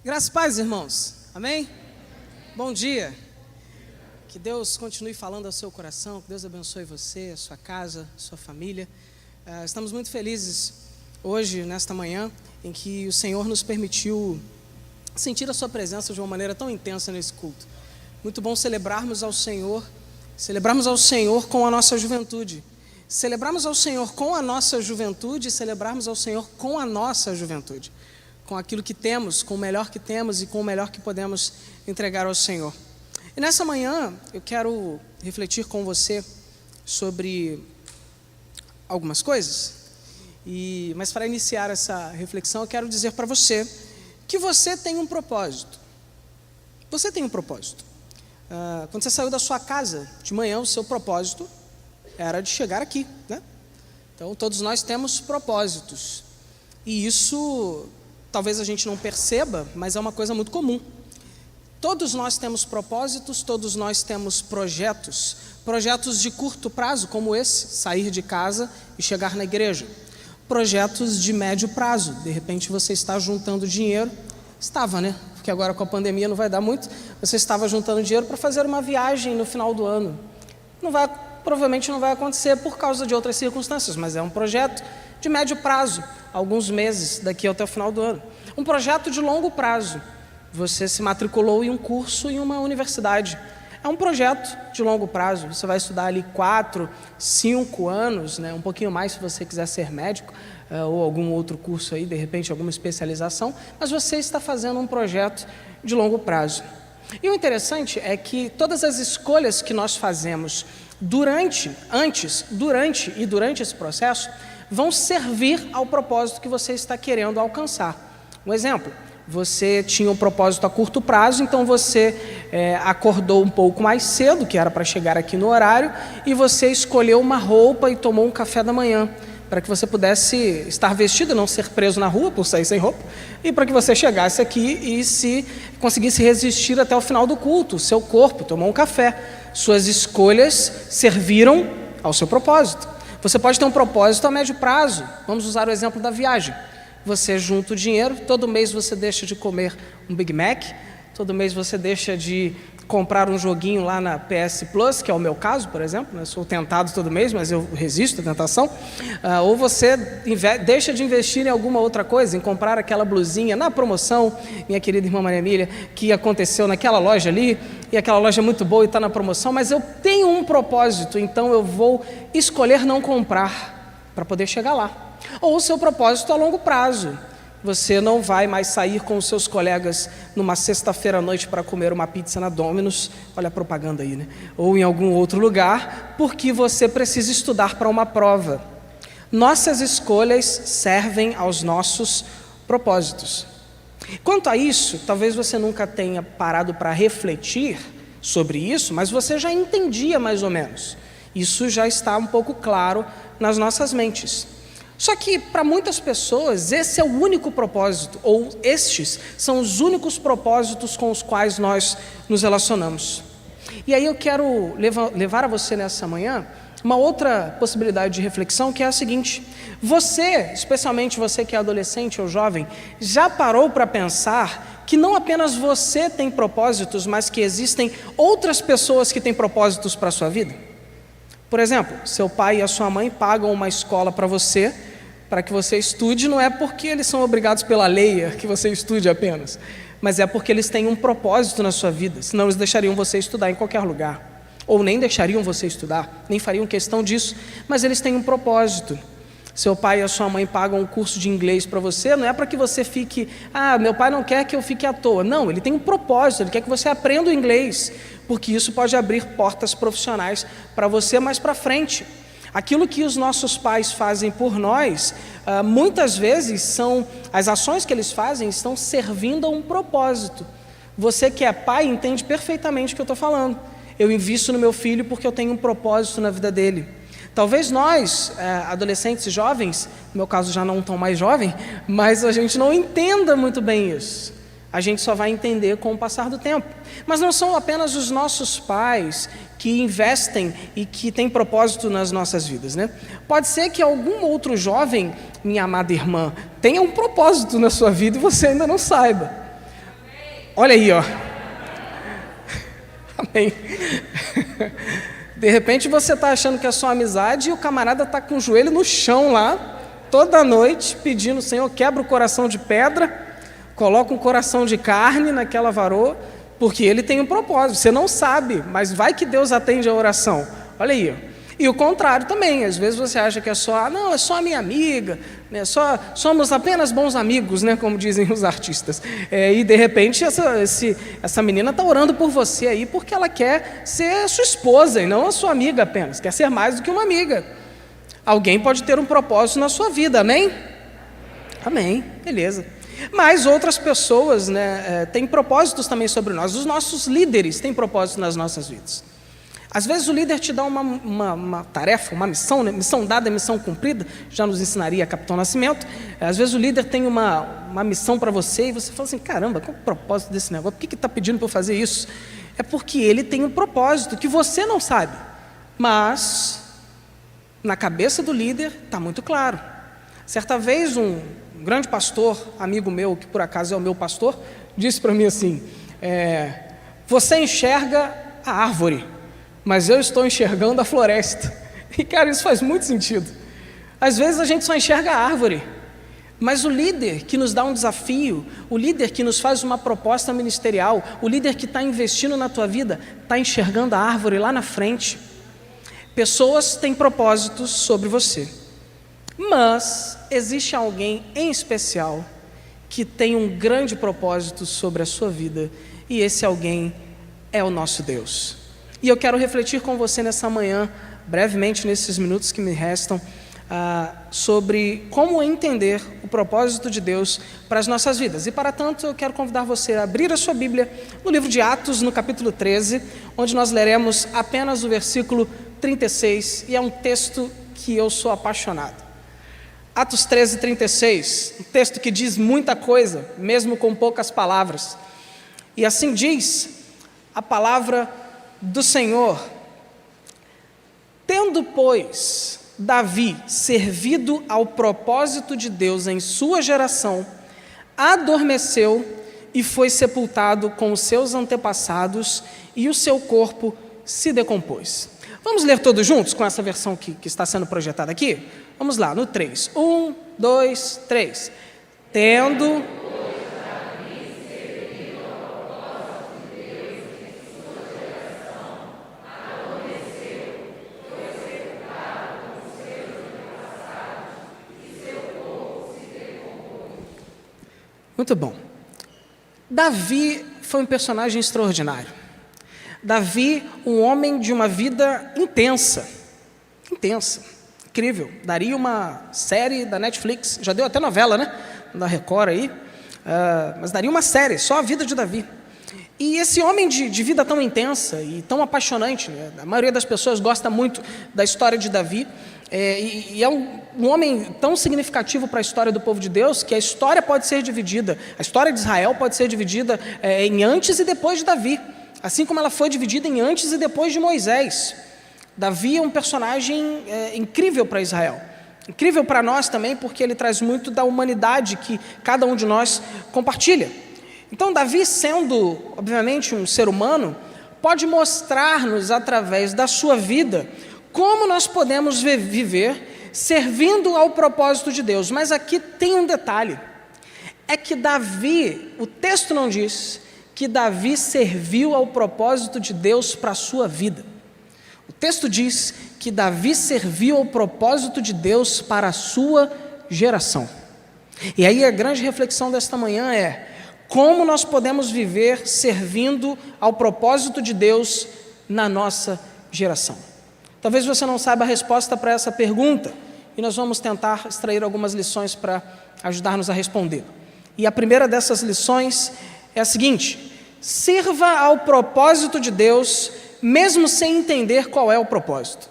Graças e paz, irmãos. Amém? Bom dia. Que Deus continue falando ao seu coração, que Deus abençoe você, a sua casa, a sua família. Estamos muito felizes hoje, nesta manhã, em que o Senhor nos permitiu sentir a sua presença de uma maneira tão intensa nesse culto. Muito bom celebrarmos ao Senhor com a nossa juventude. Celebrarmos ao Senhor com a nossa juventude e celebrarmos ao Senhor com a nossa juventude. Com aquilo que temos, com o melhor que temos e com o melhor que podemos entregar ao Senhor. E nessa manhã eu quero refletir com você sobre algumas coisas. Mas para iniciar essa reflexão eu quero dizer para você que você tem um propósito. Você tem um propósito. Quando você saiu da sua casa de manhã, o seu propósito era de chegar aqui, né? Então todos nós temos propósitos. E isso talvez a gente não perceba, mas é uma coisa muito comum. Todos nós temos propósitos, todos nós temos projetos. Projetos de curto prazo, como esse, sair de casa e chegar na igreja. Projetos de médio prazo, de repente você está juntando dinheiro, estava, né? Porque agora com a pandemia não vai dar muito, você estava juntando dinheiro para fazer uma viagem no final do ano. Provavelmente não vai acontecer por causa de outras circunstâncias, mas é um projeto de médio prazo, alguns meses daqui até o final do ano. Um projeto de longo prazo. Você se matriculou em um curso em uma universidade. É um projeto de longo prazo. Você vai estudar ali 4, 5 anos, né? Um pouquinho mais se você quiser ser médico, ou algum outro curso aí, de repente alguma especialização, mas você está fazendo um projeto de longo prazo. E o interessante é que todas as escolhas que nós fazemos durante esse processo vão servir ao propósito que você está querendo alcançar. Um exemplo, você tinha um propósito a curto prazo, então você acordou um pouco mais cedo, que era para chegar aqui no horário, e você escolheu uma roupa e tomou um café da manhã, para que você pudesse estar vestido, não ser preso na rua por sair sem roupa, e para que você chegasse aqui e conseguisse resistir até o final do culto. Seu corpo tomou um café, suas escolhas serviram ao seu propósito. Você pode ter um propósito a médio prazo. Vamos usar o exemplo da viagem. Você junta o dinheiro, todo mês você deixa de comer um Big Mac, todo mês você deixa de comprar um joguinho lá na PS Plus, que é o meu caso, por exemplo, eu sou tentado todo mês, mas eu resisto à tentação, ou você deixa de investir em alguma outra coisa, em comprar aquela blusinha na promoção, minha querida irmã Maria Emília, que aconteceu naquela loja ali, e aquela loja é muito boa e está na promoção, mas eu tenho um propósito, então eu vou escolher não comprar para poder chegar lá. Ou o seu propósito a longo prazo. Você não vai mais sair com os seus colegas numa sexta-feira à noite para comer uma pizza na Domino's, olha a propaganda aí, né? Ou em algum outro lugar, porque você precisa estudar para uma prova. Nossas escolhas servem aos nossos propósitos. Quanto a isso, talvez você nunca tenha parado para refletir sobre isso, mas você já entendia mais ou menos. Isso já está um pouco claro nas nossas mentes. Só que para muitas pessoas esse é o único propósito, ou estes são os únicos propósitos com os quais nós nos relacionamos. E aí eu quero levar a você nessa manhã uma outra possibilidade de reflexão, que é a seguinte: você, especialmente você que é adolescente ou jovem, já parou para pensar que não apenas você tem propósitos, mas que existem outras pessoas que têm propósitos para a sua vida? Por exemplo, seu pai e a sua mãe pagam uma escola para que você estude, não é porque eles são obrigados pela lei que você estude apenas, mas é porque eles têm um propósito na sua vida, senão eles deixariam você estudar em qualquer lugar, ou nem deixariam você estudar, nem fariam questão disso, mas eles têm um propósito. Seu pai e a sua mãe pagam um curso de inglês para você, não é para que você fique, meu pai não quer que eu fique à toa, não, ele tem um propósito, ele quer que você aprenda o inglês, porque isso pode abrir portas profissionais para você mais para frente. Aquilo que os nossos pais fazem por nós, muitas vezes as ações que eles fazem estão servindo a um propósito. Você que é pai entende perfeitamente o que eu estou falando. Eu invisto no meu filho porque eu tenho um propósito na vida dele. Talvez nós, adolescentes e jovens, no meu caso já não tão mais jovem, mas a gente não entenda muito bem isso. a gente só vai entender com o passar do tempo. Mas não são apenas os nossos pais que investem e que têm propósito nas nossas vidas, né? Pode ser que algum outro jovem, minha amada irmã, tenha um propósito na sua vida e você ainda não saiba. Olha aí, ó. Amém. De repente você está achando que é só amizade e o camarada está com o joelho no chão lá, toda noite, pedindo: Senhor, quebra o coração de pedra, coloca um coração de carne naquela varoa, porque ele tem um propósito. Você não sabe, mas vai que Deus atende a oração. Olha aí, ó. E o contrário também, às vezes você acha que é só, não, é só a minha amiga, né? Somos apenas bons amigos, né? Como dizem os artistas. E de repente essa menina está orando por você aí porque ela quer ser sua esposa e não a sua amiga apenas, quer ser mais do que uma amiga. Alguém pode ter um propósito na sua vida, amém? Amém, beleza. Mas outras pessoas, né, têm propósitos também sobre nós. Os nossos líderes têm propósitos nas nossas vidas. Às vezes o líder te dá uma tarefa, uma missão, né? Missão dada é missão cumprida, já nos ensinaria Capitão Nascimento. Às vezes o líder tem uma missão para você e você fala assim: caramba, qual é o propósito desse negócio? Por que está pedindo para eu fazer isso? É porque ele tem um propósito que você não sabe, mas na cabeça do líder está muito claro. Certa vez um grande pastor, amigo meu, que por acaso é o meu pastor, disse para mim assim: você enxerga a árvore, mas eu estou enxergando a floresta. E cara, isso faz muito sentido. Às vezes a gente só enxerga a árvore, mas o líder que nos dá um desafio, o líder que nos faz uma proposta ministerial, o líder que está investindo na tua vida, está enxergando a árvore lá na frente. Pessoas têm propósitos sobre você, mas existe alguém em especial que tem um grande propósito sobre a sua vida, e esse alguém é o nosso Deus. E eu quero refletir com você nessa manhã, brevemente nesses minutos que me restam, sobre como entender o propósito de Deus para as nossas vidas. E para tanto eu quero convidar você a abrir a sua Bíblia no livro de Atos, no capítulo 13, onde nós leremos apenas o versículo 36, e é um texto que eu sou apaixonado. Atos 13, 36, um texto que diz muita coisa, mesmo com poucas palavras. E assim diz a palavra do Senhor: tendo, pois, Davi servido ao propósito de Deus em sua geração, adormeceu e foi sepultado com os seus antepassados, e o seu corpo se decompôs. Vamos ler todos juntos com essa versão que está sendo projetada aqui? Vamos lá, no 3. 1, 2, 3. Tendo... Muito bom. Davi foi um personagem extraordinário. Davi, um homem de uma vida intensa, incrível. Daria uma série da Netflix, já deu até novela, né? Da Record aí, mas daria uma série, só a vida de Davi. E esse homem de vida tão intensa e tão apaixonante, né? A maioria das pessoas gosta muito da história de Davi, e é um homem tão significativo para a história do povo de Deus, que a história pode ser dividida, a história de Israel pode ser dividida em antes e depois de Davi, assim como ela foi dividida em antes e depois de Moisés. Davi é um personagem incrível para Israel, incrível para nós também, porque ele traz muito da humanidade que cada um de nós compartilha. Então Davi, sendo obviamente um ser humano, pode mostrar-nos através da sua vida como nós podemos viver servindo ao propósito de Deus. Mas aqui tem um detalhe, é que Davi, o texto não diz que Davi serviu ao propósito de Deus para a sua vida. O texto diz que Davi serviu ao propósito de Deus para a sua geração. E aí a grande reflexão desta manhã é: como nós podemos viver servindo ao propósito de Deus na nossa geração? Talvez você não saiba a resposta para essa pergunta, e nós vamos tentar extrair algumas lições para ajudar-nos a responder. E a primeira dessas lições é a seguinte: sirva ao propósito de Deus, mesmo sem entender qual é o propósito.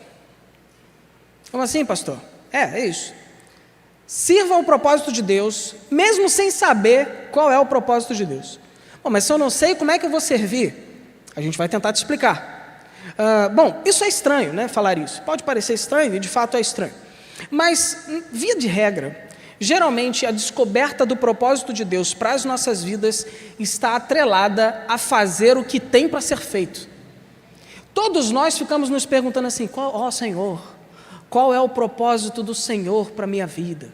Como assim, pastor? É isso. Sirva ao propósito de Deus, mesmo sem saber qual é o propósito de Deus. Mas se eu não sei, como é que eu vou servir? A gente vai tentar te explicar. Bom, isso é estranho, né, falar isso. Pode parecer estranho, e de fato é estranho. Mas, via de regra, geralmente a descoberta do propósito de Deus para as nossas vidas está atrelada a fazer o que tem para ser feito. Todos nós ficamos nos perguntando assim, Senhor, qual é o propósito do Senhor para a minha vida?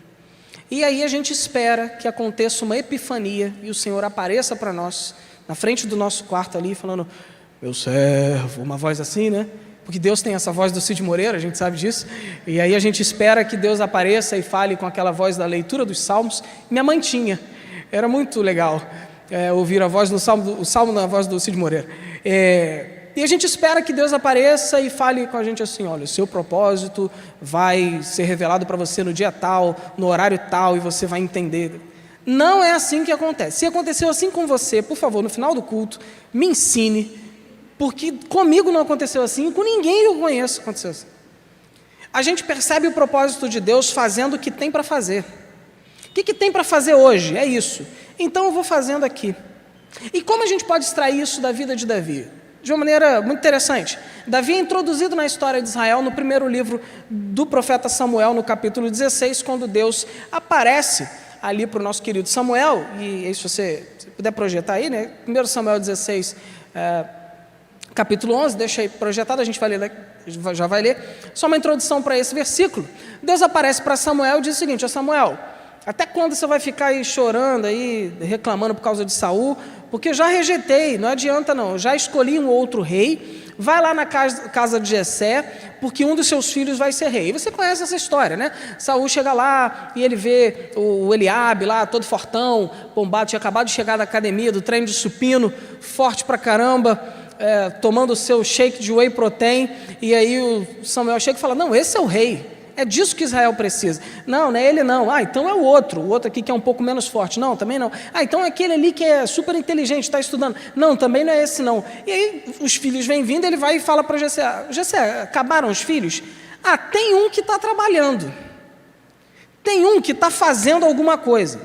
E aí a gente espera que aconteça uma epifania e o Senhor apareça para nós, na frente do nosso quarto ali, falando, meu servo, uma voz assim, né? Porque Deus tem essa voz do Cid Moreira, a gente sabe disso. E aí a gente espera que Deus apareça e fale com aquela voz da leitura dos Salmos. Minha mãe tinha, era muito legal ouvir a voz do Salmo, o Salmo na voz do Cid Moreira. E a gente espera que Deus apareça e fale com a gente assim, olha, o seu propósito vai ser revelado para você no dia tal, no horário tal, e você vai entender. Não é assim que acontece. Se aconteceu assim com você, por favor, no final do culto, me ensine, porque comigo não aconteceu assim, com ninguém que eu conheço aconteceu assim. A gente percebe o propósito de Deus fazendo o que tem para fazer. O que tem para fazer hoje? É isso. Então eu vou fazendo aqui. E como a gente pode extrair isso da vida de Davi? De uma maneira muito interessante. Davi é introduzido na história de Israel no primeiro livro do profeta Samuel, no capítulo 16, quando Deus aparece ali para o nosso querido Samuel, e aí se você puder projetar aí, né? 1 Samuel 16, capítulo 11, deixa aí projetado, a gente vai ler, já vai ler, só uma introdução para esse versículo. Deus aparece para Samuel e diz o seguinte, Samuel, até quando você vai ficar aí chorando, aí, reclamando por causa de Saul? Porque já rejeitei, não adianta não, já escolhi um outro rei, vai lá na casa de Jessé, porque um dos seus filhos vai ser rei. E você conhece essa história, né? Saul chega lá e ele vê o Eliabe lá, todo fortão, bombado, tinha acabado de chegar da academia, do treino de supino, forte pra caramba, tomando o seu shake de whey protein, e aí o Samuel chega e fala, não, esse é o rei. É disso que Israel precisa. Não, não é ele não. Então é o outro aqui que é um pouco menos forte. Não, também não. Então é aquele ali que é super inteligente, está estudando. Não, também não é esse não. E aí os filhos vêm vindo, ele vai e fala para Jessé, Jessé, acabaram os filhos? Tem um que está trabalhando. Tem um que está fazendo alguma coisa.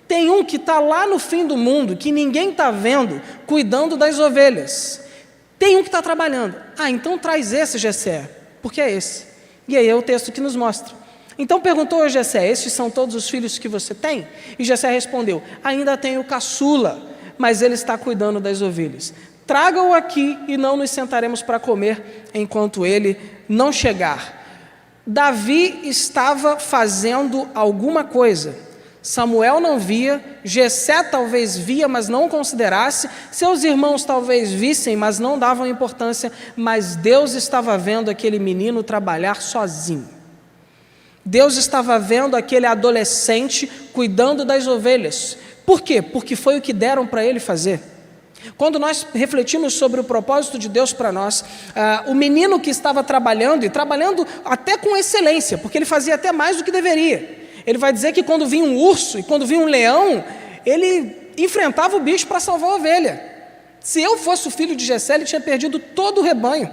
Tem um que está lá no fim do mundo, que ninguém está vendo, cuidando das ovelhas. Tem um que está trabalhando. Então traz esse, Jessé, porque é esse. E aí é o texto que nos mostra. Então perguntou a Jessé, estes são todos os filhos que você tem? E Jessé respondeu, ainda tenho o caçula, mas ele está cuidando das ovelhas. Traga-o aqui e não nos sentaremos para comer enquanto ele não chegar. Davi estava fazendo alguma coisa. Samuel não via, Jessé talvez via, mas não considerasse, seus irmãos talvez vissem, mas não davam importância, mas Deus estava vendo aquele menino trabalhar sozinho. Deus estava vendo aquele adolescente cuidando das ovelhas. Por quê? Porque foi o que deram para ele fazer. Quando nós refletimos sobre o propósito de Deus para nós, o menino que estava trabalhando, e trabalhando até com excelência, porque ele fazia até mais do que deveria. Ele vai dizer que quando vinha um urso e quando vinha um leão, ele enfrentava o bicho para salvar a ovelha. Se eu fosse o filho de Jessé, ele tinha perdido todo o rebanho.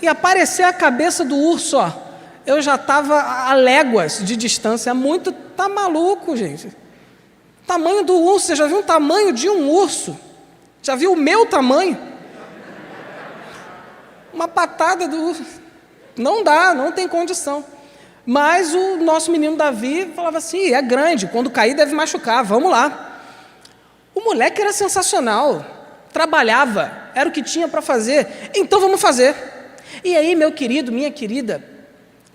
E aparecer a cabeça do urso, eu já estava a léguas de distância. Tá maluco, gente. Tamanho do urso, você já viu o tamanho de um urso? Já viu o meu tamanho? Uma patada do urso. Não dá, não tem condição. Mas o nosso menino Davi falava assim, é grande, quando cair deve machucar, vamos lá. O moleque era sensacional, trabalhava, era o que tinha para fazer, então vamos fazer. E aí, meu querido, minha querida,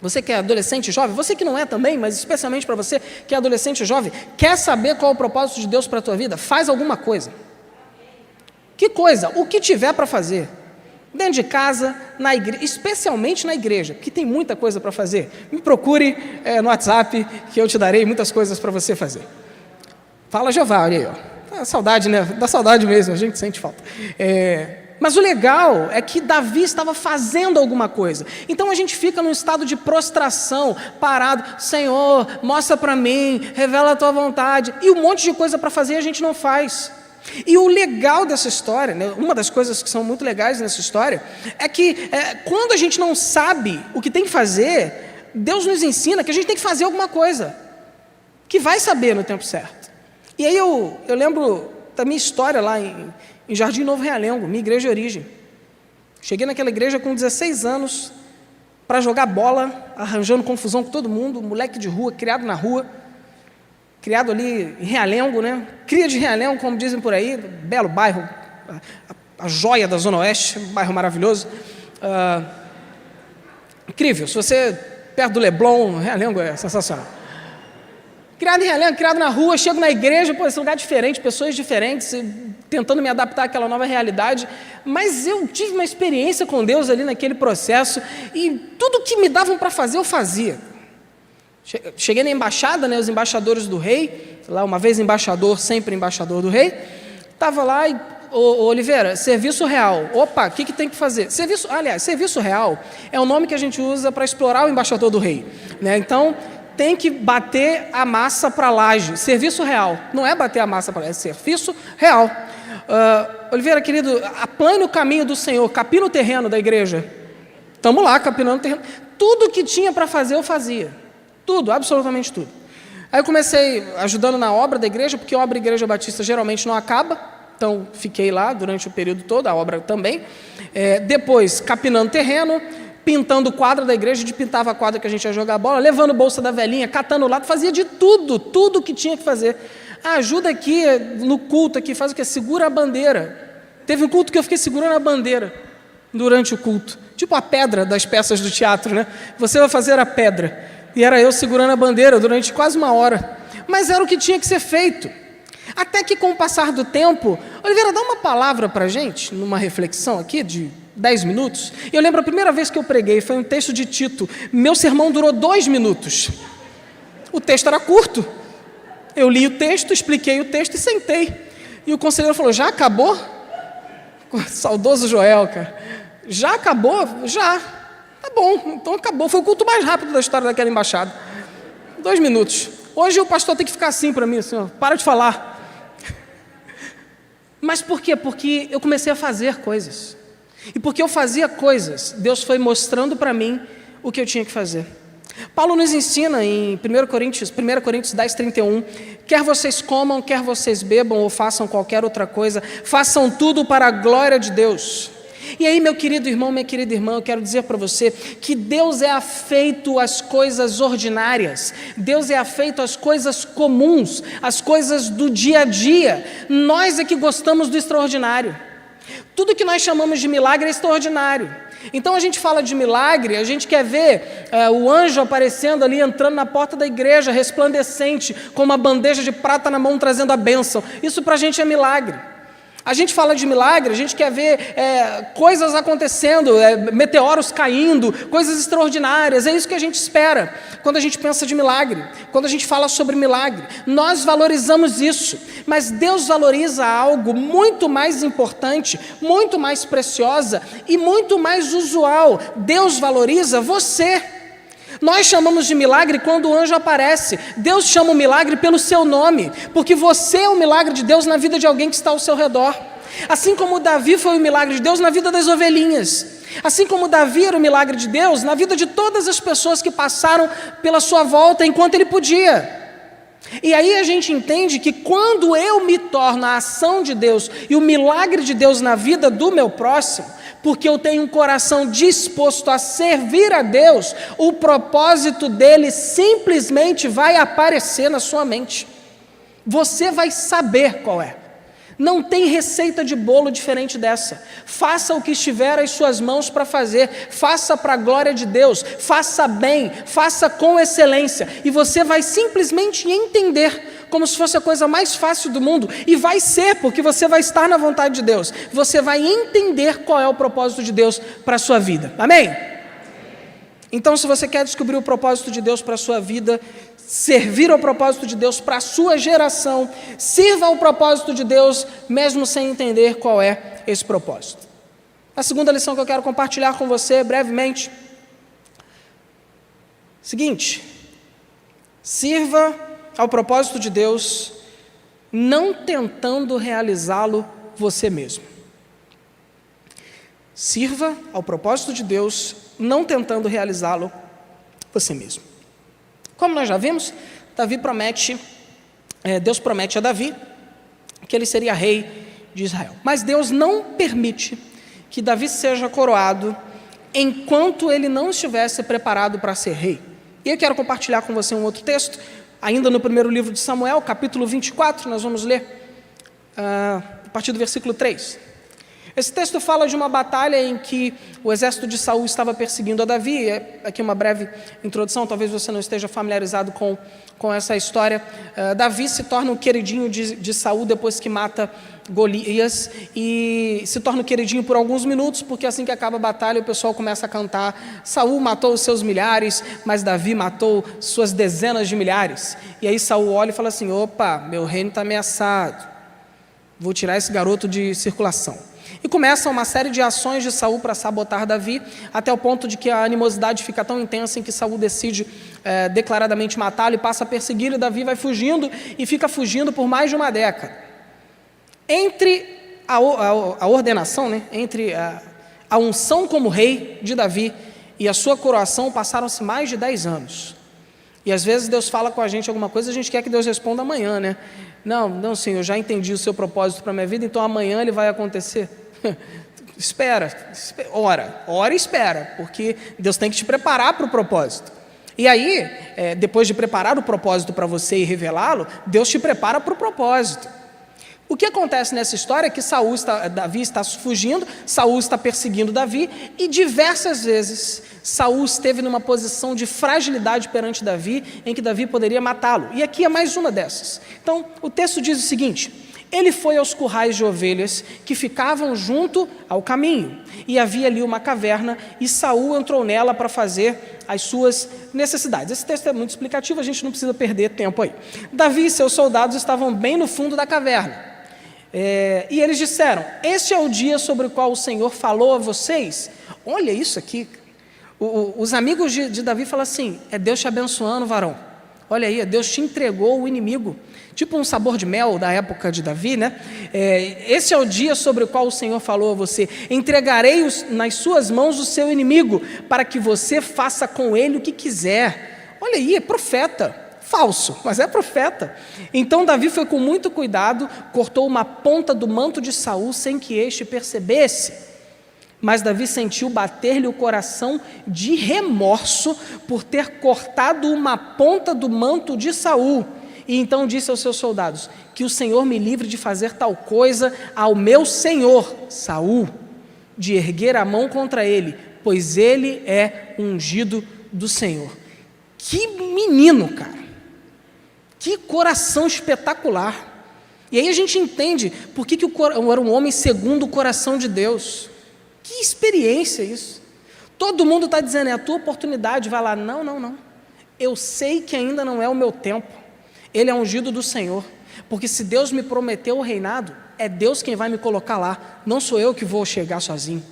você que é adolescente jovem, você que não é também, mas especialmente para você que é adolescente jovem, quer saber qual é o propósito de Deus para a tua vida? Faz alguma coisa. Que coisa? O que tiver para fazer. Dentro de casa, na igreja, especialmente na igreja, porque tem muita coisa para fazer. Me procure no WhatsApp, que eu te darei muitas coisas para você fazer. Fala Jeová, olha aí, Dá saudade, né? Dá saudade mesmo, a gente sente falta. Mas o legal é que Davi estava fazendo alguma coisa. Então a gente fica num estado de prostração, parado. Senhor, mostra para mim, revela a tua vontade. E um monte de coisa para fazer a gente não faz. E o legal dessa história, né, uma das coisas que são muito legais nessa história, é que quando a gente não sabe o que tem que fazer, Deus nos ensina que a gente tem que fazer alguma coisa, que vai saber no tempo certo. E aí eu lembro da minha história lá em Jardim Novo Realengo, minha igreja de origem. Cheguei naquela igreja com 16 anos para jogar bola, arranjando confusão com todo mundo, moleque de rua, criado na rua, criado ali em Realengo, né? Cria de Realengo, como dizem por aí, belo bairro, a joia da Zona Oeste, um bairro maravilhoso. Incrível, se você perto do Leblon, Realengo é sensacional. Criado em Realengo, criado na rua, chego na igreja, esse lugar diferente, pessoas diferentes, tentando me adaptar àquela nova realidade, mas eu tive uma experiência com Deus ali naquele processo, e tudo que me davam para fazer, eu fazia. Cheguei na embaixada, né, os embaixadores do rei, lá uma vez embaixador, sempre embaixador do rei, estava lá e, Oliveira, serviço real, opa, o que tem que fazer? Serviço real é o nome que a gente usa para explorar o embaixador do rei, né? Então, tem que bater a massa para a laje, serviço real, não é bater a massa para é serviço real. Oliveira, querido, aplane o caminho do Senhor, capina o terreno da igreja. Estamos lá, capinando o terreno. Tudo que tinha para fazer, eu fazia. Tudo, absolutamente tudo. Aí eu comecei ajudando na obra da igreja, porque a obra da Igreja Batista geralmente não acaba, então fiquei lá durante o período todo, a obra também. Depois, capinando terreno, pintando o quadro da igreja, a gente pintava a quadra que a gente ia jogar bola, levando bolsa da velhinha, catando o lado, fazia de tudo que tinha que fazer. Ajuda aqui no culto, aqui, faz o quê? Segura a bandeira. Teve um culto que eu fiquei segurando a bandeira durante o culto, tipo a pedra das peças do teatro, né? Você vai fazer a pedra. E era eu segurando a bandeira durante quase uma hora. Mas era o que tinha que ser feito. Até que com o passar do tempo, Oliveira, dá uma palavra para a gente, numa reflexão aqui de 10 minutos. E eu lembro a primeira vez que eu preguei, foi um texto de Tito. Meu sermão durou 2 minutos. O texto era curto. Eu li o texto, expliquei o texto e sentei. E o conselheiro falou, já acabou? Saudoso Joel, cara. Já acabou? Já. Tá bom, então acabou. Foi o culto mais rápido da história daquela embaixada. 2 minutos. Hoje o pastor tem que ficar assim para mim, assim, ó, para de falar. Mas por quê? Porque eu comecei a fazer coisas. E porque eu fazia coisas, Deus foi mostrando para mim o que eu tinha que fazer. Paulo nos ensina em 1 Coríntios 10, 31, quer vocês comam, quer vocês bebam ou façam qualquer outra coisa, façam tudo para a glória de Deus. E aí, meu querido irmão, minha querida irmã, eu quero dizer para você que Deus é afeito às coisas ordinárias, Deus é afeito às coisas comuns, às coisas do dia a dia. Nós é que gostamos do extraordinário. Tudo que nós chamamos de milagre é extraordinário. Então a gente fala de milagre, a gente quer ver o anjo aparecendo ali, entrando na porta da igreja, resplandecente, com uma bandeja de prata na mão, trazendo a bênção. Isso para a gente é milagre. A gente fala de milagre, a gente quer ver coisas acontecendo, meteoros caindo, coisas extraordinárias. É isso que a gente espera quando a gente pensa de milagre, quando a gente fala sobre milagre. Nós valorizamos isso, mas Deus valoriza algo muito mais importante, muito mais preciosa e muito mais usual. Deus valoriza você. Nós chamamos de milagre quando o anjo aparece. Deus chama o milagre pelo seu nome, porque você é o milagre de Deus na vida de alguém que está ao seu redor. Assim como Davi foi o milagre de Deus na vida das ovelhinhas. Assim como Davi era o milagre de Deus na vida de todas as pessoas que passaram pela sua volta enquanto ele podia. E aí a gente entende que quando eu me torno a ação de Deus e o milagre de Deus na vida do meu próximo, porque eu tenho um coração disposto a servir a Deus, o propósito dele simplesmente vai aparecer na sua mente. Você vai saber qual é. Não tem receita de bolo diferente dessa. Faça o que estiver às suas mãos para fazer, faça para a glória de Deus, faça bem, faça com excelência, e você vai simplesmente entender, como se fosse a coisa mais fácil do mundo, e vai ser, porque você vai estar na vontade de Deus, você vai entender qual é o propósito de Deus para a sua vida, amém? Então, se você quer descobrir o propósito de Deus para a sua vida, servir ao propósito de Deus para a sua geração, sirva ao propósito de Deus, mesmo sem entender qual é esse propósito. A segunda lição que eu quero compartilhar com você brevemente, seguinte: sirva ao propósito de Deus, não tentando realizá-lo você mesmo. Sirva ao propósito de Deus, não tentando realizá-lo você mesmo. Como nós já vimos, Deus promete a Davi que ele seria rei de Israel. Mas Deus não permite que Davi seja coroado enquanto ele não estivesse preparado para ser rei. E eu quero compartilhar com você um outro texto, ainda no primeiro livro de Samuel, capítulo 24, nós vamos ler a partir do versículo 3. Esse texto fala de uma batalha em que o exército de Saul estava perseguindo a Davi. Aqui uma breve introdução, talvez você não esteja familiarizado com essa história. Davi se torna o queridinho de Saul depois que mata Golias, e se torna o queridinho por alguns minutos, porque assim que acaba a batalha o pessoal começa a cantar: Saul matou os seus milhares, mas Davi matou suas dezenas de milhares. E aí Saul olha e fala assim: opa, meu reino está ameaçado, vou tirar esse garoto de circulação. E começa uma série de ações de Saul para sabotar Davi, até o ponto de que a animosidade fica tão intensa em que Saul decide declaradamente matá-lo e passa a persegui-lo, e Davi vai fugindo e fica fugindo por mais de uma década. Entre a ordenação, entre a unção como rei de Davi e a sua coroação, passaram-se mais de 10 anos. E às vezes Deus fala com a gente alguma coisa, a gente quer que Deus responda amanhã, né? Não, Senhor, eu já entendi o seu propósito para a minha vida, então amanhã ele vai acontecer. Ora e espera, porque Deus tem que te preparar para o propósito. E aí, depois de preparar o propósito para você e revelá-lo, Deus te prepara para o propósito. O que acontece nessa história é que Davi está fugindo, Saul está perseguindo Davi, e diversas vezes Saul esteve numa posição de fragilidade perante Davi, em que Davi poderia matá-lo. E aqui é mais uma dessas. Então, o texto diz o seguinte: ele foi aos currais de ovelhas que ficavam junto ao caminho, e havia ali uma caverna, e Saul entrou nela para fazer as suas necessidades. Esse texto é muito explicativo, a gente não precisa perder tempo aí. Davi e seus soldados estavam bem no fundo da caverna. E eles disseram: este é o dia sobre o qual o Senhor falou a vocês. Olha isso aqui. Os amigos de Davi falam assim: é Deus te abençoando, varão. Olha aí, Deus te entregou o inimigo. Tipo um sabor de mel da época de Davi, né? Esse é o dia sobre o qual o Senhor falou a você: entregarei nas suas mãos o seu inimigo, para que você faça com ele o que quiser. Olha aí, é profeta. Falso, mas é profeta. Então Davi foi com muito cuidado, cortou uma ponta do manto de Saul sem que este percebesse. Mas Davi sentiu bater-lhe o coração de remorso por ter cortado uma ponta do manto de Saul. E então disse aos seus soldados: que o Senhor me livre de fazer tal coisa ao meu senhor Saul, de erguer a mão contra ele, pois ele é ungido do Senhor. Que menino, cara! Que coração espetacular! E aí a gente entende por que era um homem segundo o coração de Deus. Que experiência isso! Todo mundo está dizendo: é a tua oportunidade, vai lá. Não. Eu sei que ainda não é o meu tempo. Ele é ungido do Senhor. Porque se Deus me prometeu o reinado, é Deus quem vai me colocar lá. Não sou eu que vou chegar sozinho.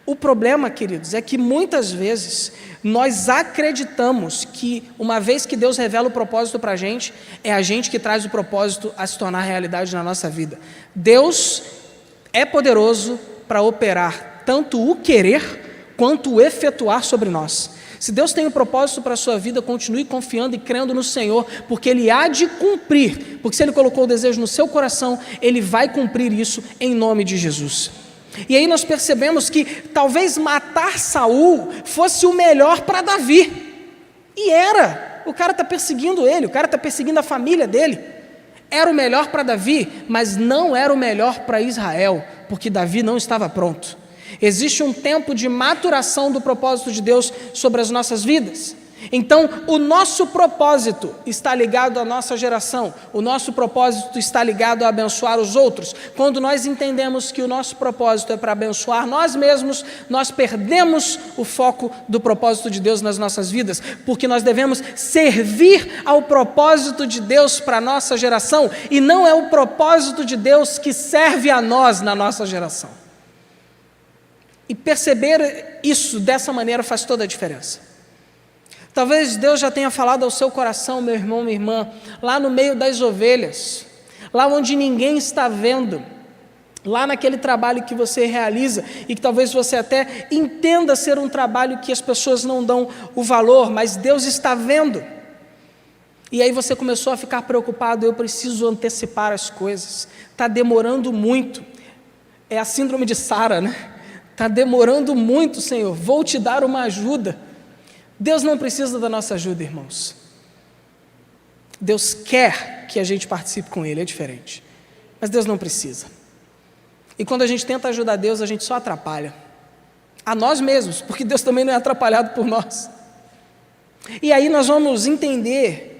O problema, queridos, é que muitas vezes nós acreditamos que, uma vez que Deus revela o propósito para a gente, é a gente que traz o propósito a se tornar realidade na nossa vida. Deus é poderoso para operar tanto o querer quanto o efetuar sobre nós. Se Deus tem um propósito para a sua vida, continue confiando e crendo no Senhor, porque Ele há de cumprir, porque se Ele colocou o desejo no seu coração, Ele vai cumprir isso em nome de Jesus. E aí nós percebemos que talvez matar Saul fosse o melhor para Davi. E era. O cara está perseguindo ele, o cara está perseguindo a família dele. Era o melhor para Davi, mas não era o melhor para Israel, porque Davi não estava pronto. Existe um tempo de maturação do propósito de Deus sobre as nossas vidas. Então, o nosso propósito está ligado à nossa geração, o nosso propósito está ligado a abençoar os outros. Quando nós entendemos que o nosso propósito é para abençoar nós mesmos, nós perdemos o foco do propósito de Deus nas nossas vidas, porque nós devemos servir ao propósito de Deus para a nossa geração, e não é o propósito de Deus que serve a nós na nossa geração. E perceber isso dessa maneira faz toda a diferença. Talvez Deus já tenha falado ao seu coração, meu irmão, minha irmã, lá no meio das ovelhas, lá onde ninguém está vendo, lá naquele trabalho que você realiza e que talvez você até entenda ser um trabalho que as pessoas não dão o valor, mas Deus está vendo. E aí você começou a ficar preocupado, eu preciso antecipar as coisas, está demorando muito. É a síndrome de Sara, né? Está demorando muito, Senhor, vou te dar uma ajuda. Deus não precisa da nossa ajuda, irmãos. Deus quer que a gente participe com Ele, é diferente. Mas Deus não precisa. E quando a gente tenta ajudar Deus, a gente só atrapalha. A nós mesmos, porque Deus também não é atrapalhado por nós. E aí nós vamos entender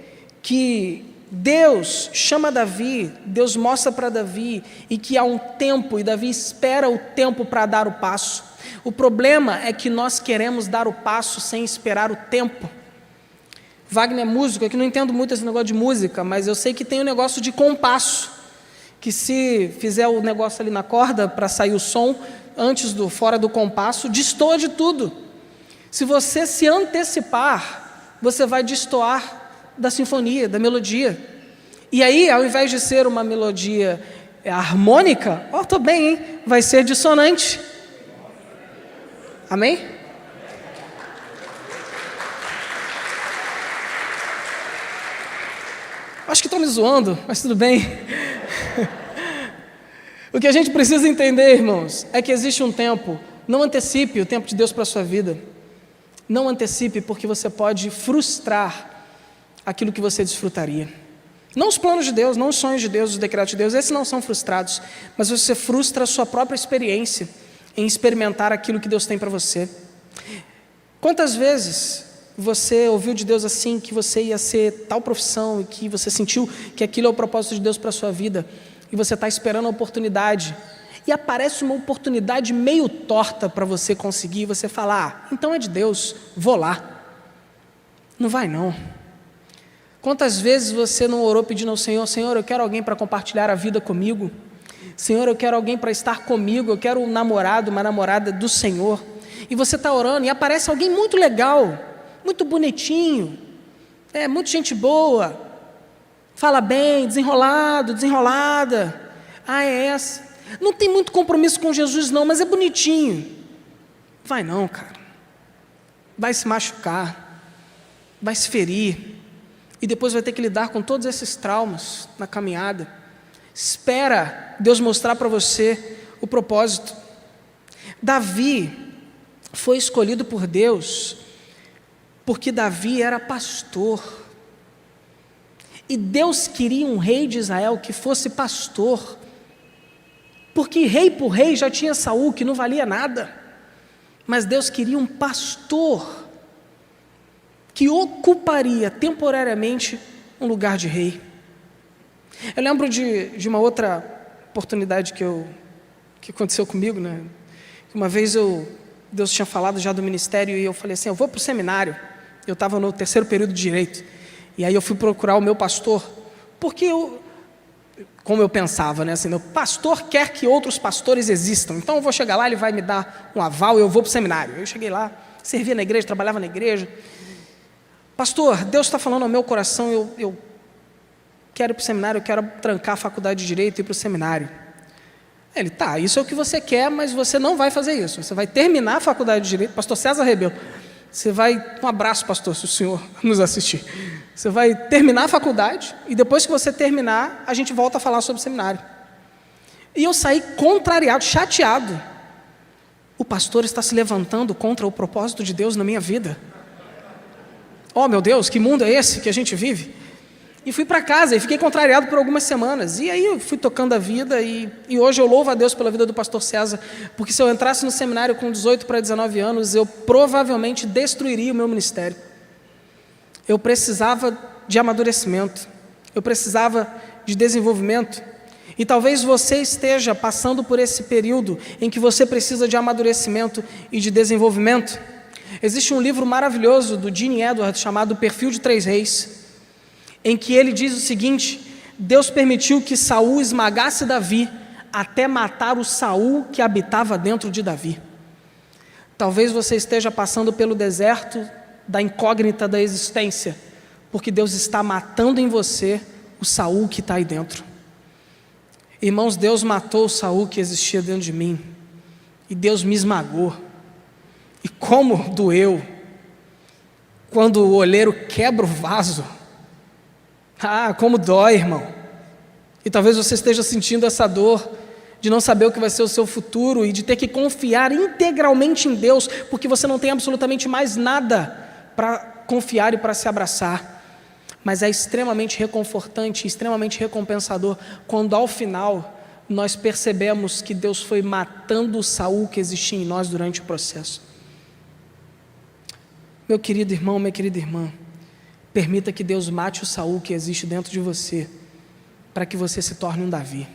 que Deus chama Davi, Deus mostra para Davi, e que há um tempo, e Davi espera o tempo para dar o passo. O problema é que nós queremos dar o passo sem esperar o tempo. Wagner é músico, é que não entendo muito esse negócio de música, mas eu sei que tem um negócio de compasso, que se fizer o negócio ali na corda para sair o som, fora do compasso, destoa de tudo. Se você se antecipar, você vai destoar da sinfonia, da melodia. E aí, ao invés de ser uma melodia harmônica, estou bem, hein? Vai ser dissonante. Amém? Acho que estão me zoando, mas tudo bem. O que a gente precisa entender, irmãos, é que existe um tempo. Não antecipe o tempo de Deus para a sua vida. Não antecipe, porque você pode frustrar aquilo que você desfrutaria. Não os planos de Deus, não os sonhos de Deus, os decretos de Deus, esses não são frustrados, mas você frustra a sua própria experiência em experimentar aquilo que Deus tem para você. Quantas vezes você ouviu de Deus assim, que você ia ser tal profissão, e que você sentiu que aquilo é o propósito de Deus para a sua vida, e você está esperando a oportunidade, e aparece uma oportunidade meio torta para você conseguir, e você fala, então é de Deus, vou lá. Não vai não. Quantas vezes você não orou pedindo ao Senhor, Senhor, eu quero alguém para compartilhar a vida comigo, Senhor, eu quero alguém para estar comigo, eu quero um namorado, uma namorada do Senhor, e você está orando, e aparece alguém muito legal, muito bonitinho, muito gente boa, fala bem, desenrolado, desenrolada, é essa, não tem muito compromisso com Jesus não, mas é bonitinho. Vai não, cara, vai se machucar, vai se ferir, e depois vai ter que lidar com todos esses traumas na caminhada. Espera Deus mostrar para você o propósito. Davi foi escolhido por Deus porque Davi era pastor, e Deus queria um rei de Israel que fosse pastor, porque rei por rei já tinha Saul, que não valia nada, mas Deus queria um pastor que ocuparia temporariamente um lugar de rei. Eu lembro de uma outra oportunidade que aconteceu comigo, né? Uma vez Deus tinha falado já do ministério, e eu falei assim, eu vou para o seminário. Eu estava no 3º período de Direito, e aí eu fui procurar o meu pastor, porque como eu pensava, né, assim, meu pastor quer que outros pastores existam, então eu vou chegar lá, ele vai me dar um aval e eu vou para o seminário. Eu cheguei lá, servia na igreja, trabalhava na igreja. Pastor, Deus está falando ao meu coração, eu quero ir para o seminário, eu quero trancar a faculdade de Direito e ir para o seminário. Ele, tá, isso é o que você quer, mas você não vai fazer isso, você vai terminar a faculdade de Direito. Pastor César Rebelo, você vai, um abraço pastor, se o senhor nos assistir, você vai terminar a faculdade, e depois que você terminar, a gente volta a falar sobre o seminário. E eu saí contrariado, chateado. O pastor está se levantando contra o propósito de Deus na minha vida. Oh meu Deus, que mundo é esse que a gente vive? E fui para casa e fiquei contrariado por algumas semanas. E aí eu fui tocando a vida, e hoje eu louvo a Deus pela vida do pastor César, porque se eu entrasse no seminário com 18 para 19 anos, eu provavelmente destruiria o meu ministério. Eu precisava de amadurecimento, eu precisava de desenvolvimento. E talvez você esteja passando por esse período em que você precisa de amadurecimento e de desenvolvimento. Existe um livro maravilhoso do Gene Edwards chamado Perfil de 3 Reis, em que ele diz o seguinte: Deus permitiu que Saul esmagasse Davi até matar o Saul que habitava dentro de Davi. Talvez você esteja passando pelo deserto da incógnita da existência, porque Deus está matando em você o Saul que está aí dentro. Irmãos, Deus matou o Saul que existia dentro de mim, e Deus me esmagou. E como doeu quando o olheiro quebra o vaso Ah, como dói, irmão. E talvez você esteja sentindo essa dor de não saber o que vai ser o seu futuro e de ter que confiar integralmente em Deus, porque você não tem absolutamente mais nada para confiar e para se abraçar. Mas é extremamente reconfortante, extremamente recompensador, quando ao final nós percebemos que Deus foi matando o Saul que existia em nós durante o processo. Meu querido irmão, minha querida irmã, permita que Deus mate o Saul que existe dentro de você, para que você se torne um Davi.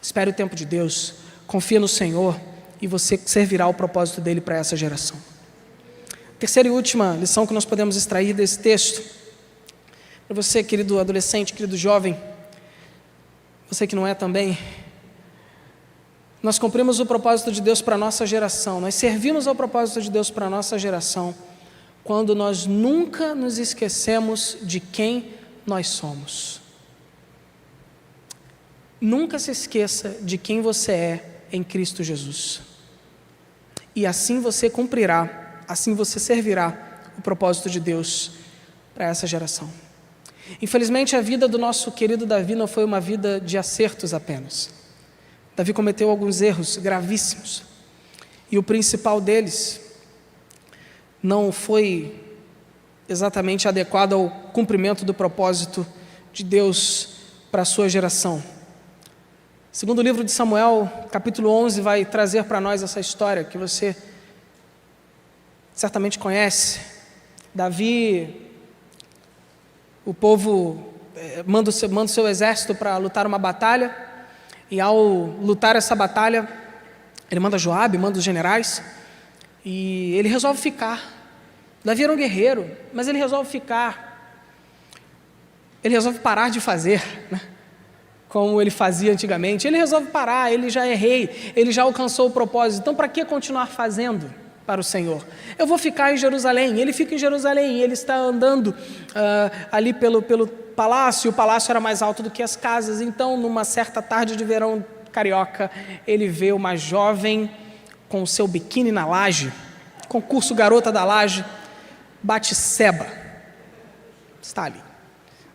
Espere o tempo de Deus, confia no Senhor e você servirá o propósito dele para essa geração. Terceira e última lição que nós podemos extrair desse texto, para você, querido adolescente, querido jovem, você que não é também, nós cumprimos o propósito de Deus para a nossa geração, nós servimos ao propósito de Deus para a nossa geração, quando nós nunca nos esquecemos de quem nós somos. Nunca se esqueça de quem você é em Cristo Jesus. E assim você cumprirá, assim você servirá o propósito de Deus para essa geração. Infelizmente, a vida do nosso querido Davi não foi uma vida de acertos apenas. Davi cometeu alguns erros gravíssimos. E o principal deles não foi exatamente adequado ao cumprimento do propósito de Deus para a sua geração. Segundo o livro de Samuel, capítulo 11, vai trazer para nós essa história que você certamente conhece. Davi, o povo manda o seu exército para lutar uma batalha, e ao lutar essa batalha, ele manda Joabe, manda os generais, e ele resolve ficar. Davi era um guerreiro, mas ele resolve ficar. Ele resolve parar de fazer, né? Como ele fazia antigamente. Ele resolve parar, ele já é rei, ele já alcançou o propósito. Então, para que continuar fazendo para o Senhor? Eu vou ficar em Jerusalém. Ele fica em Jerusalém, ele está andando ali pelo palácio. O palácio era mais alto do que as casas. Então, numa certa tarde de verão carioca, ele vê uma jovem com o seu biquíni na laje, concurso Garota da Laje, Batseba, está ali.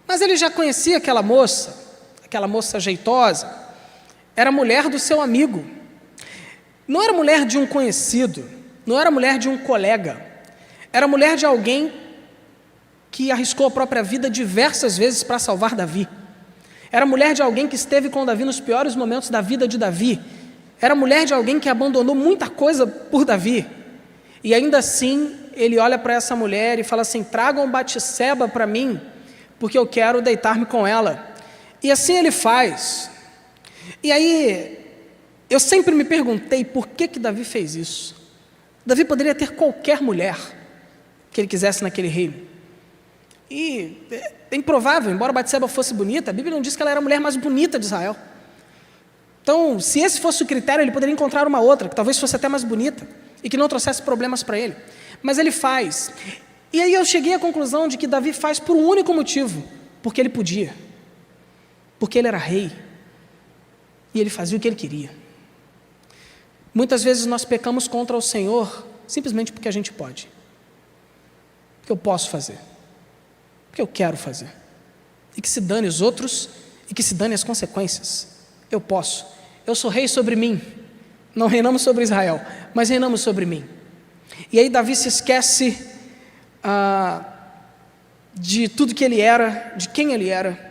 Mas ele já conhecia aquela moça jeitosa, era mulher do seu amigo, não era mulher de um conhecido, não era mulher de um colega, era mulher de alguém que arriscou a própria vida diversas vezes para salvar Davi, era mulher de alguém que esteve com Davi nos piores momentos da vida de Davi, era mulher de alguém que abandonou muita coisa por Davi, e ainda assim ele olha para essa mulher e fala assim: tragam Batseba para mim, porque eu quero deitar-me com ela. E assim ele faz. E aí, eu sempre me perguntei por que Davi fez isso. Davi poderia ter qualquer mulher que ele quisesse naquele reino. E é improvável, embora Batseba fosse bonita, a Bíblia não diz que ela era a mulher mais bonita de Israel. Então, se esse fosse o critério, ele poderia encontrar uma outra, que talvez fosse até mais bonita, e que não trouxesse problemas para ele. Mas ele faz. E aí eu cheguei à conclusão de que Davi faz por um único motivo: porque ele podia. Porque ele era rei, e ele fazia o que ele queria. Muitas vezes nós pecamos contra o Senhor simplesmente porque a gente pode, porque eu posso fazer, porque eu quero fazer, e que se dane os outros, e que se dane as consequências. Eu posso, eu sou rei sobre mim. Não reinamos sobre Israel, mas reinamos sobre mim. E aí Davi se esquece de tudo que ele era, de quem ele era,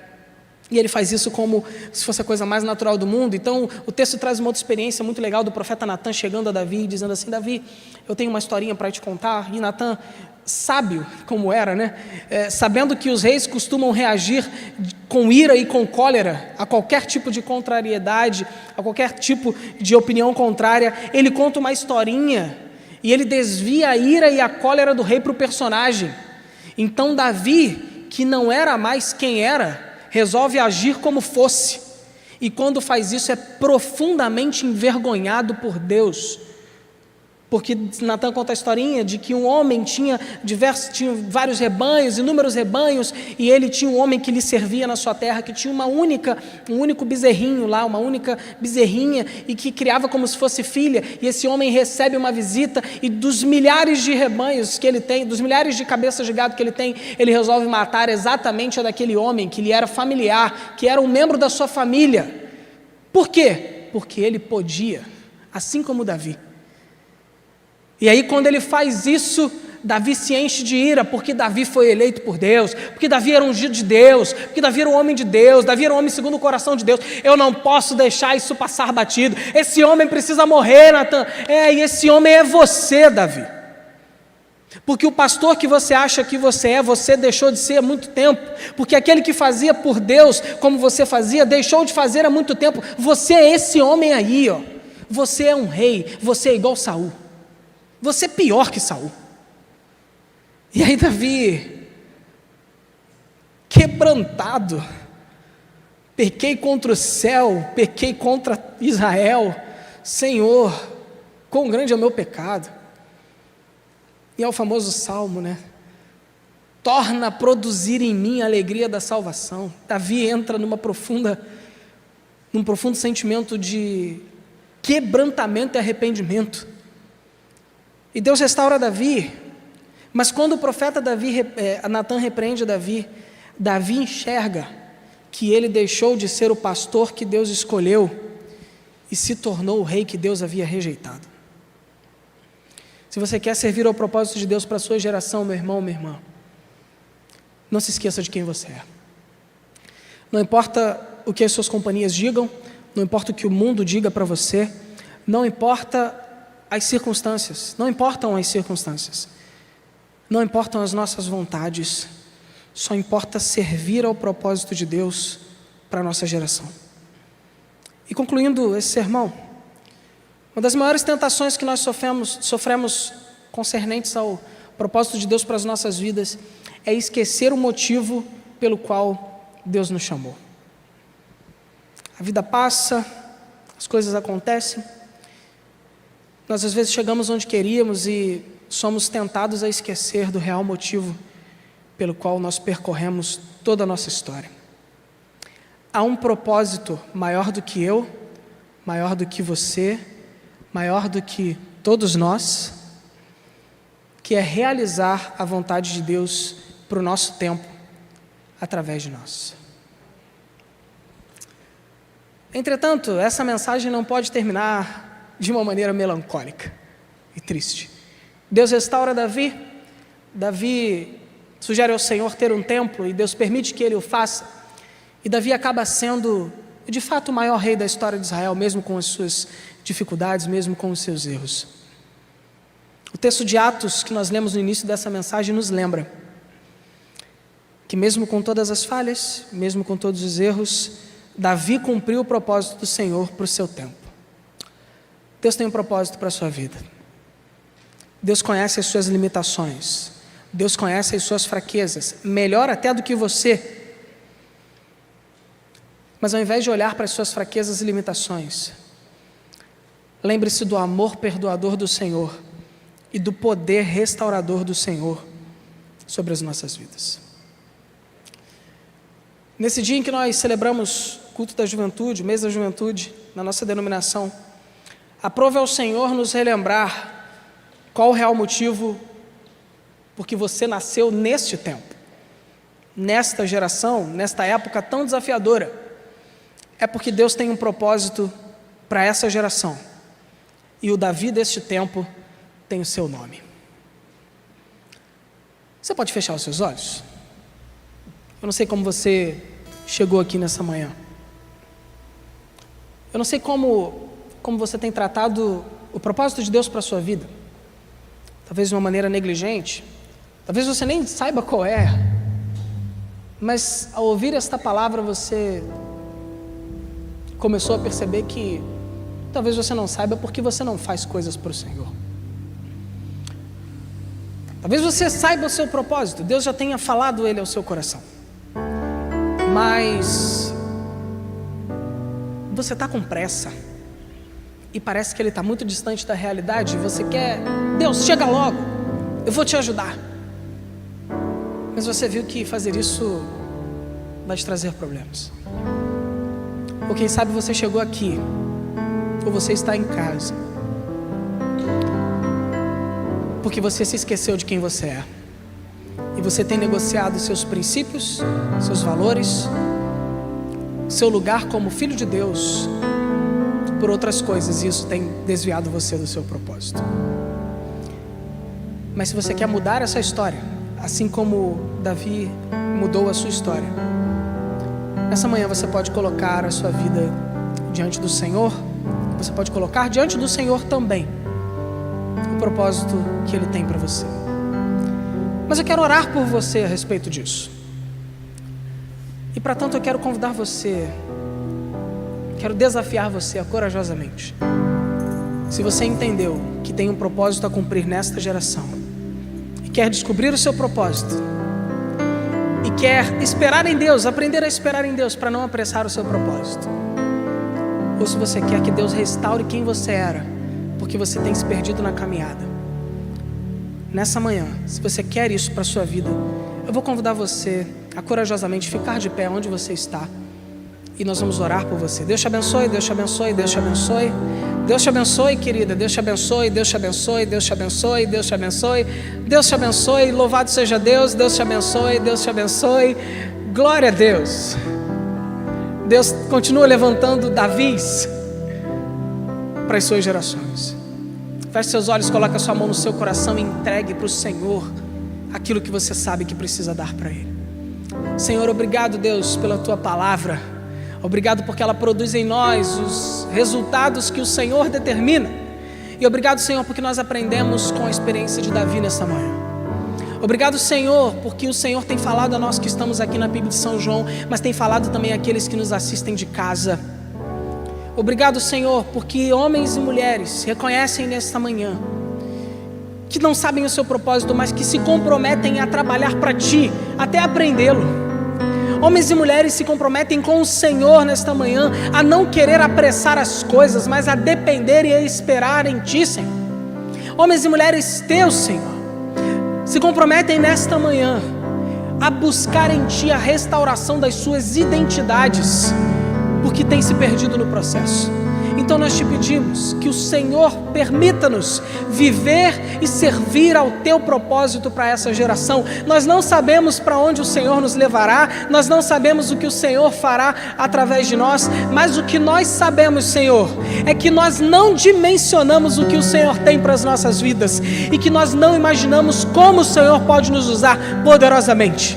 e ele faz isso como se fosse a coisa mais natural do mundo. Então o texto traz uma outra experiência muito legal do profeta Natan chegando a Davi e dizendo assim: Davi, eu tenho uma historinha para te contar. E Natan, sábio como era, né? Sabendo que os reis costumam reagir com ira e com cólera a qualquer tipo de contrariedade, a qualquer tipo de opinião contrária, ele conta uma historinha e ele desvia a ira e a cólera do rei para o personagem. Então Davi, que não era mais quem era, resolve agir como fosse, e quando faz isso é profundamente envergonhado por Deus. Porque Natan conta a historinha de que um homem tinha vários rebanhos, inúmeros rebanhos, e ele tinha um homem que lhe servia na sua terra, que tinha um único bezerrinho lá, uma única bezerrinha, e que criava como se fosse filha, e esse homem recebe uma visita, e dos milhares de rebanhos que ele tem, dos milhares de cabeças de gado que ele tem, ele resolve matar exatamente a daquele homem, que lhe era familiar, que era um membro da sua família. Por quê? Porque ele podia, assim como Davi. E aí quando ele faz isso, Davi se enche de ira, porque Davi foi eleito por Deus, porque Davi era ungido de Deus, porque Davi era um homem de Deus, Davi era um homem segundo o coração de Deus. Eu não posso deixar isso passar batido. Esse homem precisa morrer, Natan. E esse homem é você, Davi. Porque o pastor que você acha que você deixou de ser há muito tempo. Porque aquele que fazia por Deus como você fazia, deixou de fazer há muito tempo. Você é esse homem aí, ó. Você é um rei, você é igual Saul. Você é pior que Saul. E aí Davi, quebrantado, pequei contra o céu, pequei contra Israel, Senhor, quão grande é o meu pecado. E é o famoso salmo, né? Torna a produzir em mim a alegria da salvação. Davi entra num profundo sentimento de quebrantamento e arrependimento. E Deus restaura Davi, mas quando o profeta Natan repreende Davi, Davi enxerga que ele deixou de ser o pastor que Deus escolheu e se tornou o rei que Deus havia rejeitado. Se você quer servir ao propósito de Deus para a sua geração, meu irmão, minha irmã, não se esqueça de quem você é. Não importa o que as suas companhias digam, não importa o que o mundo diga para você, não importa as circunstâncias, não importam as circunstâncias, não importam as nossas vontades, só importa servir ao propósito de Deus para a nossa geração. E concluindo esse sermão, uma das maiores tentações que nós sofremos concernentes ao propósito de Deus para as nossas vidas é esquecer o motivo pelo qual Deus nos chamou. A vida passa, as coisas acontecem, nós às vezes chegamos onde queríamos e somos tentados a esquecer do real motivo pelo qual nós percorremos toda a nossa história. Há um propósito maior do que eu, maior do que você, maior do que todos nós, que é realizar a vontade de Deus para o nosso tempo, através de nós. Entretanto, essa mensagem não pode terminar de uma maneira melancólica e triste. Deus restaura Davi, Davi sugere ao Senhor ter um templo e Deus permite que ele o faça, e Davi acaba sendo, de fato, o maior rei da história de Israel, mesmo com as suas dificuldades, mesmo com os seus erros. O texto de Atos que nós lemos no início dessa mensagem nos lembra que mesmo com todas as falhas, mesmo com todos os erros, Davi cumpriu o propósito do Senhor para o seu tempo. Deus tem um propósito para a sua vida. Deus conhece as suas limitações. Deus conhece as suas fraquezas, melhor até do que você. Mas ao invés de olhar para as suas fraquezas e limitações, lembre-se do amor perdoador do Senhor e do poder restaurador do Senhor sobre as nossas vidas. Nesse dia em que nós celebramos o culto da juventude, o mês da juventude, na nossa denominação, aprove ao Senhor nos relembrar qual o real motivo por que você nasceu neste tempo, nesta geração, nesta época tão desafiadora. É porque Deus tem um propósito para essa geração, e o Davi deste tempo tem o seu nome. Você pode fechar os seus olhos? Eu não sei como você chegou aqui nessa manhã. Eu não sei como você tem tratado o propósito de Deus para a sua vida. Talvez de uma maneira negligente. Talvez você nem saiba qual é. Mas ao ouvir esta palavra você começou a perceber que talvez você não saiba porque você não faz coisas para o Senhor. Talvez você saiba o seu propósito, Deus já tenha falado ele ao seu coração, mas você está com pressa, e parece que ele está muito distante da realidade, e você quer, Deus, chega logo, eu vou te ajudar. Mas você viu que fazer isso vai te trazer problemas. Ou quem sabe você chegou aqui, ou você está em casa, porque você se esqueceu de quem você é. E você tem negociado seus princípios, seus valores, seu lugar como filho de Deus por outras coisas, e isso tem desviado você do seu propósito. Mas se você quer mudar essa história, assim como Davi mudou a sua história, nessa manhã você pode colocar a sua vida diante do Senhor. Você pode colocar diante do Senhor também o propósito que Ele tem para você. Mas eu quero orar por você a respeito disso. E para tanto eu quero convidar você, quero desafiar você corajosamente. Se você entendeu que tem um propósito a cumprir nesta geração, e quer descobrir o seu propósito, e quer esperar em Deus, aprender a esperar em Deus para não apressar o seu propósito, ou se você quer que Deus restaure quem você era, porque você tem se perdido na caminhada, nessa manhã, se você quer isso para a sua vida, eu vou convidar você a corajosamente ficar de pé onde você está, e nós vamos orar por você. Deus te abençoe, Deus te abençoe, Deus te abençoe. Deus te abençoe, querida, Deus te abençoe, Deus te abençoe, Deus te abençoe, Deus te abençoe, Deus te abençoe, louvado seja Deus, Deus te abençoe, Deus te abençoe, glória a Deus. Deus continua levantando Davis para as suas gerações. Feche seus olhos, coloque a sua mão no seu coração e entregue para o Senhor aquilo que você sabe que precisa dar para Ele. Senhor, obrigado, Deus, pela Tua palavra. Obrigado porque ela produz em nós os resultados que o Senhor determina. E obrigado, Senhor, porque nós aprendemos com a experiência de Davi nessa manhã. Obrigado, Senhor, porque o Senhor tem falado a nós que estamos aqui na PIB de São João, mas tem falado também àqueles que nos assistem de casa. Obrigado, Senhor, porque homens e mulheres reconhecem nesta manhã que não sabem o seu propósito, mas que se comprometem a trabalhar para Ti, até aprendê-lo. Homens e mulheres se comprometem com o Senhor nesta manhã a não querer apressar as coisas, mas a depender e a esperar em Ti, Senhor. Homens e mulheres Teus, Senhor, se comprometem nesta manhã a buscar em Ti a restauração das suas identidades, porque tem se perdido no processo. Então nós te pedimos que o Senhor permita-nos viver e servir ao Teu propósito para essa geração. Nós não sabemos para onde o Senhor nos levará, nós não sabemos o que o Senhor fará através de nós, mas o que nós sabemos, Senhor, é que nós não dimensionamos o que o Senhor tem para as nossas vidas e que nós não imaginamos como o Senhor pode nos usar poderosamente.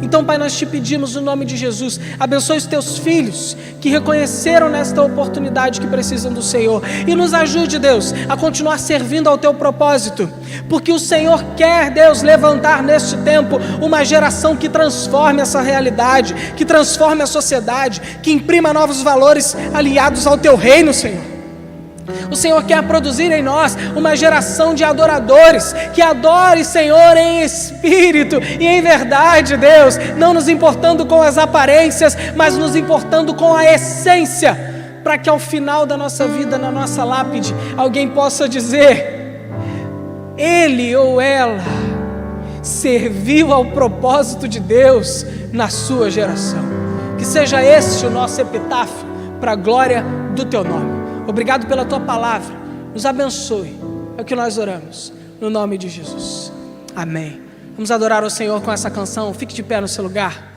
Então, Pai, nós te pedimos no nome de Jesus, abençoe os Teus filhos que reconheceram nesta oportunidade que precisam do Senhor, e nos ajude, Deus, a continuar servindo ao Teu propósito, porque o Senhor quer, Deus, levantar neste tempo uma geração que transforme essa realidade, que transforme a sociedade, que imprima novos valores aliados ao Teu reino, Senhor. O Senhor quer produzir em nós uma geração de adoradores, que adore, Senhor, em espírito e em verdade, Deus, não nos importando com as aparências, mas nos importando com a essência, para que ao final da nossa vida, na nossa lápide, alguém possa dizer: ele ou ela serviu ao propósito de Deus na sua geração. Que seja este o nosso epitáfio, para a glória do Teu nome. Obrigado pela Tua palavra, nos abençoe, é o que nós oramos, no nome de Jesus, amém. Vamos adorar o Senhor com essa canção, fique de pé no seu lugar.